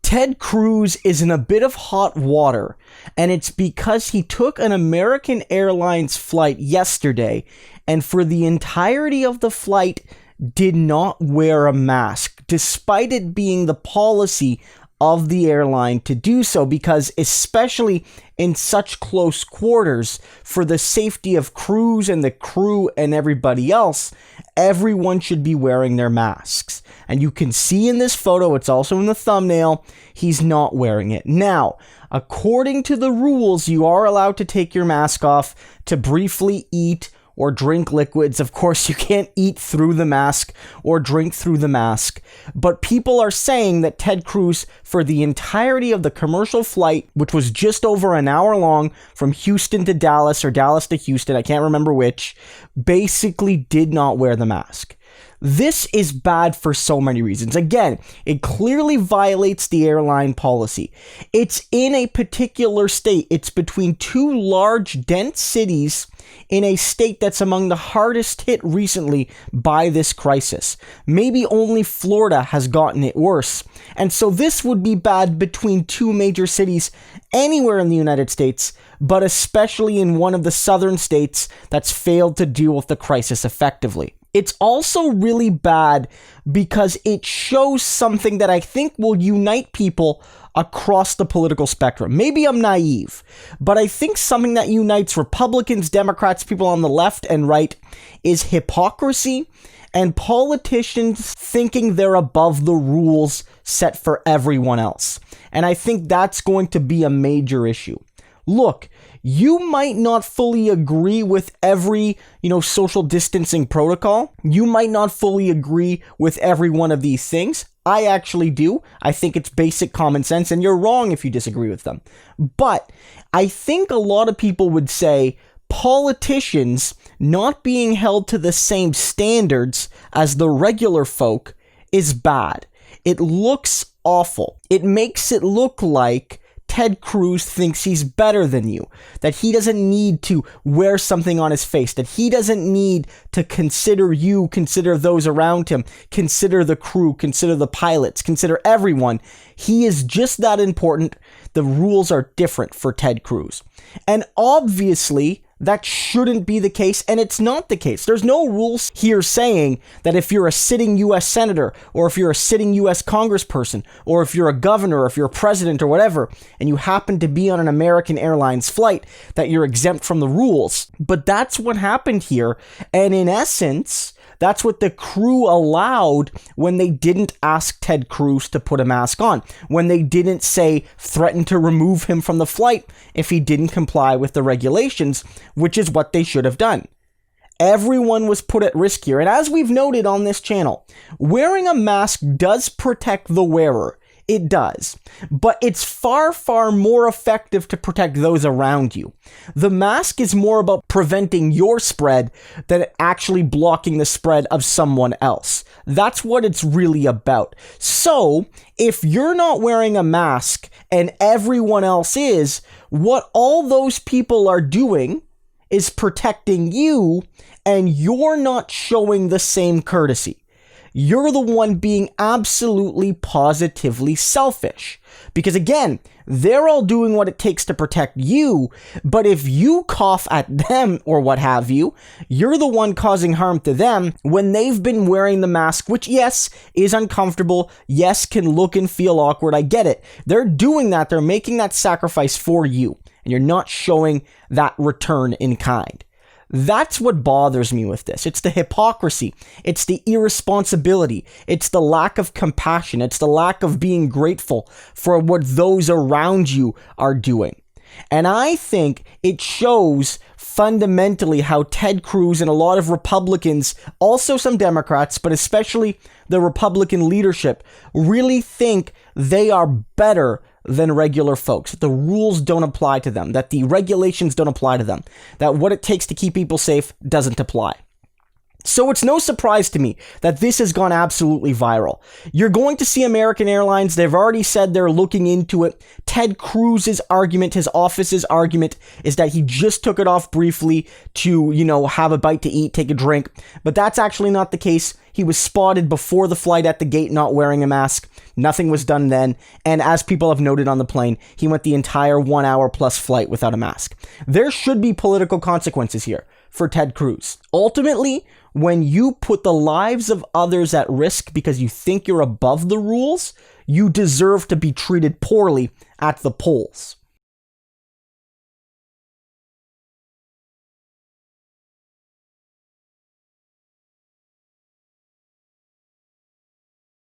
Ted Cruz is in a bit of hot water, and it's because he took an American Airlines flight yesterday, and for the entirety of the flight, did not wear a mask, despite it being the policy of the airline to do so, because especially in such close quarters, for the safety of Cruz and the crew and everybody else, everyone should be wearing their masks. And you can see in this photo, it's also in the thumbnail, he's not wearing it. Now, according to the rules, you are allowed to take your mask off to briefly eat or drink liquids. Of course, you can't eat through the mask or drink through the mask. But people are saying that Ted Cruz, for the entirety of the commercial flight, which was just over an hour long from Houston to Dallas or Dallas to Houston, I can't remember which, basically did not wear the mask. This is bad for so many reasons. Again, it clearly violates the airline policy. It's in a particular state. It's between two large, dense cities in a state that's among the hardest hit recently by this crisis. Maybe only Florida has gotten it worse. And so this would be bad between two major cities anywhere in the United States, but especially in one of the southern states that's failed to deal with the crisis effectively. It's also really bad because it shows something that I think will unite people across the political spectrum. Maybe I'm naive, but I think something that unites Republicans, Democrats, people on the left and right is hypocrisy and politicians thinking they're above the rules set for everyone else. And I think that's going to be a major issue. Look, you might not fully agree with every, social distancing protocol. You might not fully agree with every one of these things. I actually do. I think it's basic common sense, and you're wrong if you disagree with them. But I think a lot of people would say politicians not being held to the same standards as the regular folk is bad. It looks awful. It makes it look like Ted Cruz thinks he's better than you, that he doesn't need to wear something on his face, that he doesn't need to consider you, consider those around him, consider the crew, consider the pilots, consider everyone. He is just that important. The rules are different for Ted Cruz. And obviously, that shouldn't be the case, and it's not the case. There's no rules here saying that if you're a sitting U.S. senator, or if you're a sitting U.S. congressperson, or if you're a governor, or if you're a president, or whatever, and you happen to be on an American Airlines flight, that you're exempt from the rules. But that's what happened here, and in essence, that's what the crew allowed when they didn't ask Ted Cruz to put a mask on, when they didn't threaten to remove him from the flight if he didn't comply with the regulations, which is what they should have done. Everyone was put at risk here, and as we've noted on this channel, wearing a mask does protect the wearer. It does. But it's far, far more effective to protect those around you. The mask is more about preventing your spread than actually blocking the spread of someone else. That's what it's really about. So, if you're not wearing a mask and everyone else is, what all those people are doing is protecting you, and you're not showing the same courtesy. You're the one being absolutely positively selfish. Because again, they're all doing what it takes to protect you, but if you cough at them or what have you, you're the one causing harm to them when they've been wearing the mask, which yes, is uncomfortable, yes, can look and feel awkward, I get it. They're doing that, they're making that sacrifice for you, and you're not showing that return in kind. That's what bothers me with this. It's the hypocrisy. It's the irresponsibility. It's the lack of compassion. It's the lack of being grateful for what those around you are doing. And I think it shows fundamentally how Ted Cruz and a lot of Republicans, also some Democrats, but especially the Republican leadership, really think they are better than regular folks, that the rules don't apply to them, that the regulations don't apply to them, that what it takes to keep people safe doesn't apply. So it's no surprise to me that this has gone absolutely viral. You're going to see American Airlines, they've already said they're looking into it. Ted Cruz's argument, his office's argument, is that he just took it off briefly to, have a bite to eat, take a drink. But that's actually not the case. He was spotted before the flight at the gate not wearing a mask. Nothing was done then. And as people have noted on the plane, he went the entire 1 hour plus flight without a mask. There should be political consequences here for Ted Cruz. Ultimately, when you put the lives of others at risk because you think you're above the rules, you deserve to be treated poorly at the polls.